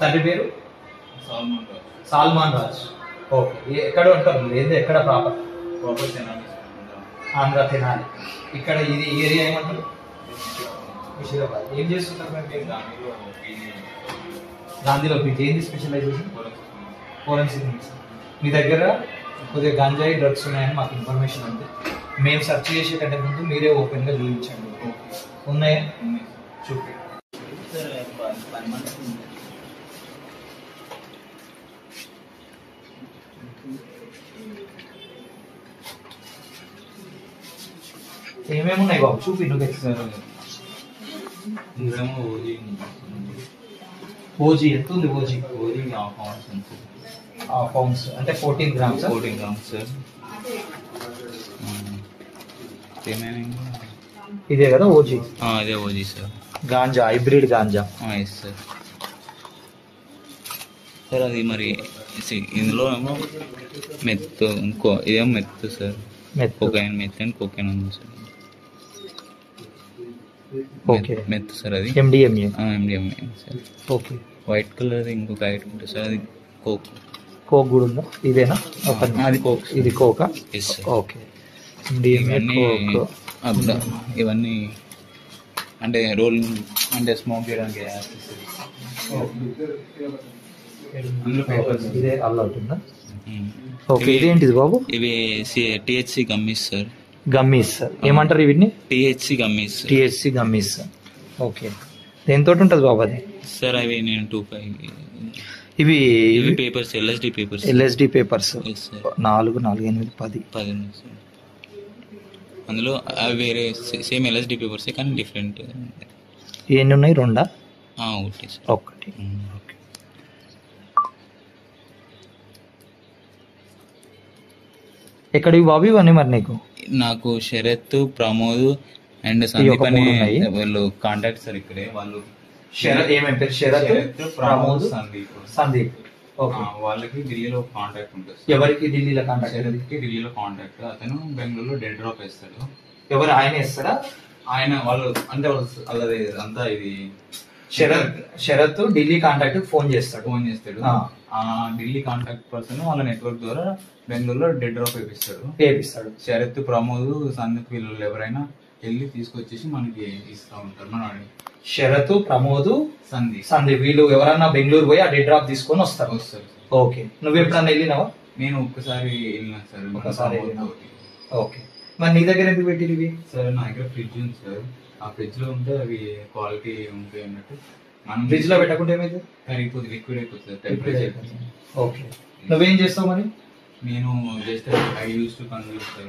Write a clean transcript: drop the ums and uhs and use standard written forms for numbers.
తండ్రి పేరు సాల్మాన్ రాజ్. ఓకే, ఎక్కడ ఉంటారు మీరు? ఏంది ఎక్కడ ప్రాపర్? ఆంధ్ర తెనాలి. ఇక్కడ ఇది ఏరియా ఏమంటారు? ముషీరాబాద్. ఏం చేస్తుంటారు మీరు? గాంధీలో పీజీ. ఏంది స్పెషలైజేషన్? Forensic medicine. మీ దగ్గర కొద్దిగా గంజాయి డ్రగ్స్ ఉన్నాయని మాకు ఇన్ఫర్మేషన్ ఉంది. మేము సెర్చ్ చేసే కంటే ముందు మీరే ఓపెన్గా చూపించండి. ఉన్నాయా? చూపి. ఏమేమి ఉన్నాయి బాబు? చూపి. ఓజీ ఎంత ఉంది? ఓజీ హాఫ్ పౌండ్స్ అంటే 14 గ్రామ్స్. 14 grams sir. ఇదే కదా ఓజీ? అదే OG sir. Ganja, hybrid ganja. Yes sir. Sir అది మరి ఇందులో ఏమో మెత్తు, ఇంకో ఇదేమో meth sir. Cocaine, meth and cocaine ఉంది సార్. Okay, meth sir. అది MDMA. MDMA sir. Okay. White colour ఇంకొక ఐటమ్ ఉంటుంది సార్, అది కోక్. కోక్ కూడా ఉందా? ఇదేనా? అది కోక్. ఇది కోకా? Yes sir. Okay. MDMA, coke. ఇవన్నీ అంటే రోల్ అంటే స్మోక్ చేయడానికి. ఇదే అల్లా అవుతుందా? ఓకే. ఇదేంటిది బాబు? ఇవి టిహెచ్సి గమ్మీస్ సార్. గమ్మీస్. ఏమంటారు వీటిని? THC gummies. THC gummies. Okay. దేంతో ఉంటుంది బాబు అది? సార్ అవి నేను 25. ఇవి papers, LSD papers. LSD papers. 4, 4, 8, 10. 10 sir. అందులో అవి వేరే సేమ్ ఎల్ఎస్డి పేపర్సే కానీ డిఫరెంట్. ఎన్ని ఉన్నాయి? 2? ఒకటి సార్. ఒకటి. ఓకే. ఎక్కడివి బాబు ఇవన్నీ మరి నీకు? నాకు శరత్, ప్రమోద్ అండ్ సందీప్ అని వాళ్ళు కాంటాక్ట్ సార్. ఇక్కడే వాళ్ళు. ఏమేమి పేరు? శరత్, ప్రమోద్, సందీప్. వాళ్ళకి ఢిల్లీలో కాంటాక్ట్ ఉంటుంది. ఎవరికి ఢిల్లీలో కాంటాక్ట్? శరత్కి ఢిల్లీలో కాంటాక్ట్. అతను బెంగళూరులో డెడ్ డ్రాప్ వేస్తాడు. ఎవరు? ఆయన ఇస్తారా? ఆయన వాళ్ళు అంటే వాళ్ళది అంతా ఇది. శరత్ ఢిల్లీ కాంటాక్ట్ ఫోన్ చేస్తాడు. ఆ ఢిల్లీ కాంటాక్ట్ పర్సన్ వాళ్ళ నెట్వర్క్ ద్వారా బెంగళూరులో డెడ్ డ్రాప్ వేపిస్తాడు. శరత్, ప్రమోద్, సందీప్ వీళ్ళు ఎవరైనా వెళ్ళి తీసుకొచ్చేసి మనకి ఇస్తా ఉంటారు. మన శరత్, ప్రమోద్, సందీప్ వీళ్ళు ఎవరైనా బెంగళూరు పోయి ఆ డెడ్ డ్రాప్ తీసుకొని వస్తారు. ఓకే. నువ్వు ఎప్పుడన్నా వెళ్ళినావా? నేను ఒక్కసారి వెళ్ళినా సార్. ఒకసారి. ఓకే. మరి నీ దగ్గర ఎందుకు పెట్టినవి? సార్ నా దగ్గర ఫ్రిడ్జ్ ఉంది సార్. ఆ ఫ్రిడ్జ్ లో ఉంటే అవి క్వాలిటీ ఉంటాయి అన్నట్టు. మనం ఫ్రిడ్జ్ లో పెట్టకుంటే ఏమైతే కరిగిపోతుంది, లిక్విడ్ అయిపోతుంది. ఓకే. నువ్వేం చేస్తావు మరి? నేను just I use to consume sir.